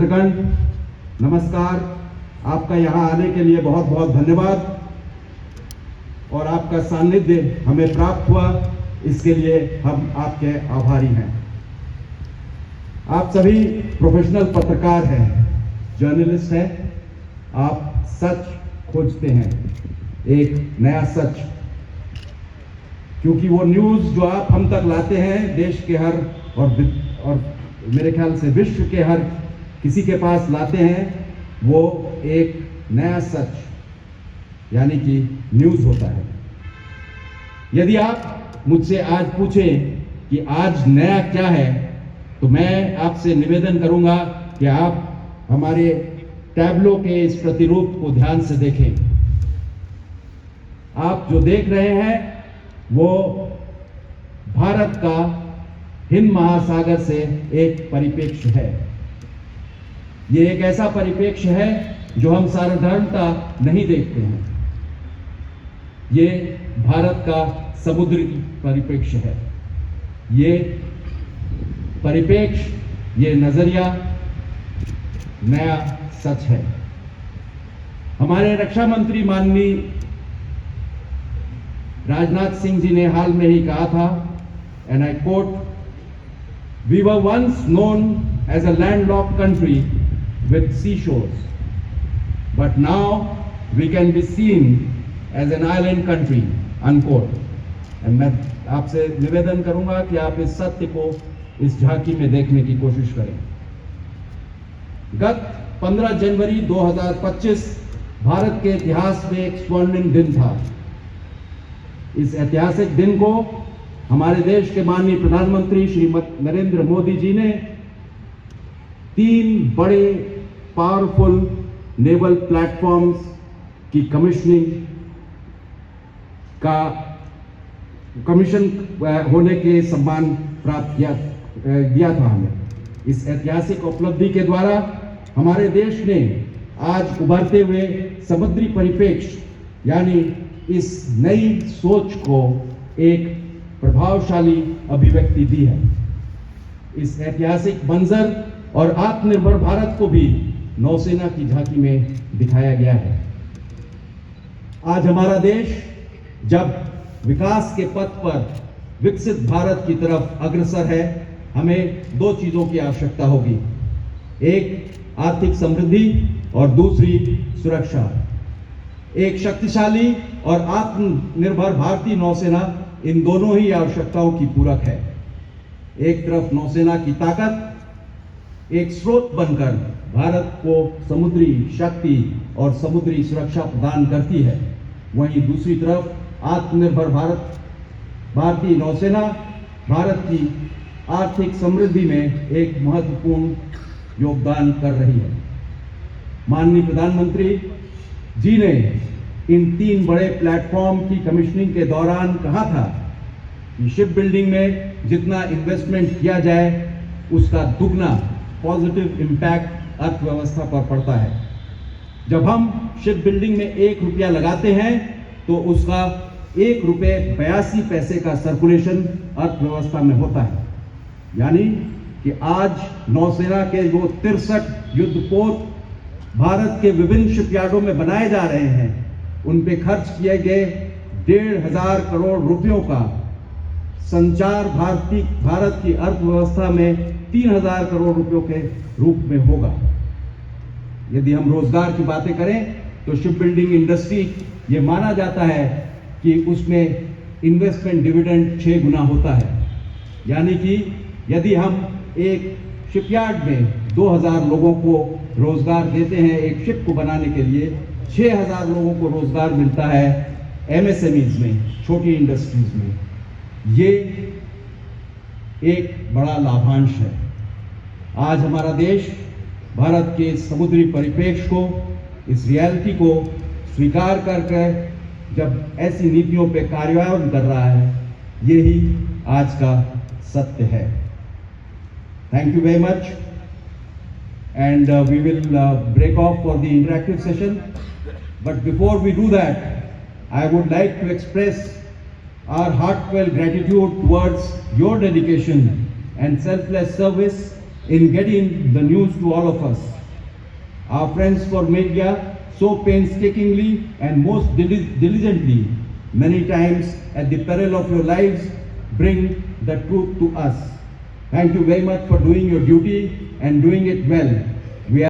गण नमस्कार। आपका यहाँ आने के लिए बहुत बहुत धन्यवाद और आपका सानिध्य हमें प्राप्त हुआ, इसके लिए हम आपके आभारी हैं। आप सभी प्रोफेशनल पत्रकार हैं, जर्नलिस्ट हैं। आप सच खोजते हैं, एक नया सच, क्योंकि वो न्यूज़ जो आप हम तक लाते हैं देश के हर और मेरे ख्याल से विश्व के हर किसी के पास लाते हैं, वो एक नया सच यानी कि न्यूज़ होता है। यदि आप मुझसे आज पूछें कि आज नया क्या है, तो मैं आपसे निवेदन करूंगा कि आप हमारे टैबलो के इस प्रतिरूप को ध्यान से देखें। आप जो देख रहे हैं वो भारत का हिंद महासागर से एक परिप्रेक्ष्य है। ये एक ऐसा परिप्रेक्ष्य है जो हम साधारणता नहीं देखते हैं। ये भारत का समुद्री परिप्रेक्ष्य है। ये परिप्रेक्ष्य, ये नजरिया नया सच है। हमारे रक्षा मंत्री माननीय राजनाथ सिंह जी ने हाल में ही कहा था, and I quote, "We were once known as a landlocked country with seashores, but now we can be seen as an island country," unquote. और मैं आपसे निवेदन करूंगा कि आप इस सत्य को इस झांकी में देखने की कोशिश करें। गत 15 जनवरी 2025 भारत के इतिहास में एक स्वर्णिम दिन था। इस ऐतिहासिक दिन को हमारे देश के माननीय प्रधानमंत्री श्री नरेंद्र मोदी जी ने 3 बड़े पावरफुल नेवल प्लेटफॉर्म्स की कमीशन होने के सम्मान प्राप्त दिया था हमें। इस ऐतिहासिक उपलब्धि के द्वारा हमारे देश ने आज उभरते हुए समुद्री परिप्रेक्ष्य यानी इस नई सोच को एक प्रभावशाली अभिव्यक्ति दी है। इस ऐतिहासिक मंजर और आत्मनिर्भर भारत को भी नौसेना की झांकी में दिखाया गया है। आज हमारा देश जब विकास के पथ पर विकसित भारत की तरफ अग्रसर है, हमें 2 चीजों की आवश्यकता होगी, एक आर्थिक समृद्धि और दूसरी सुरक्षा। एक शक्तिशाली और आत्मनिर्भर भारतीय नौसेना इन दोनों ही आवश्यकताओं की पूरक है। एक तरफ नौसेना की ताकत एक स्रोत बनकर भारत को समुद्री शक्ति और समुद्री सुरक्षा प्रदान करती है, वहीं दूसरी तरफ आत्मनिर्भर भारतीय नौसेना भारत की आर्थिक समृद्धि में एक महत्वपूर्ण योगदान कर रही है। माननीय प्रधानमंत्री जी ने इन 3 बड़े प्लेटफॉर्म की कमीशनिंग के दौरान कहा था कि शिप बिल्डिंग में जितना इन्वेस्टमेंट किया जाए उसका दुगना पॉजिटिव इम्पैक्ट अर्थव्यवस्था पर पड़ता है। जब हम शिप बिल्डिंग में 1 रुपया लगाते हैं तो उसका 1 रुपये 82 पैसे का सर्कुलेशन अर्थव्यवस्था में होता है। यानी कि आज नौसेना के जो 63 युद्धपोत भारत के विभिन्न शिपयार्डों में बनाए जा रहे हैं, उन पे खर्च किए गए 1,500 करोड़ रुपयों का संचार भारत की अर्थव्यवस्था में 3,000 करोड़ रुपयों के रूप में होगा। यदि हम रोजगार की बातें करें तो शिप बिल्डिंग इंडस्ट्री, ये माना जाता है कि उसमें इन्वेस्टमेंट डिविडेंड 6 गुना होता है। यानी कि यदि हम एक शिपयार्ड में 2,000 लोगों को रोजगार देते हैं, एक शिप को बनाने के लिए 6,000 लोगों को रोजगार मिलता है एमएसएमईज में, छोटी इंडस्ट्रीज में। ये एक बड़ा लाभांश है। आज हमारा देश भारत के समुद्री परिप्रेक्ष्य को, इस रियलिटी को स्वीकार करके जब ऐसी नीतियों पे कार्यान्वयन कर रहा है, यही आज का सत्य है। Thank you very much, and we will break off for the interactive session. But before we do that, I would like to express our heartfelt gratitude towards your dedication and selfless service in getting the news to all of us. Our friends for media so painstakingly and most diligently, many times at the peril of your lives, bring the truth to us. Thank you very much for doing your duty and doing it well.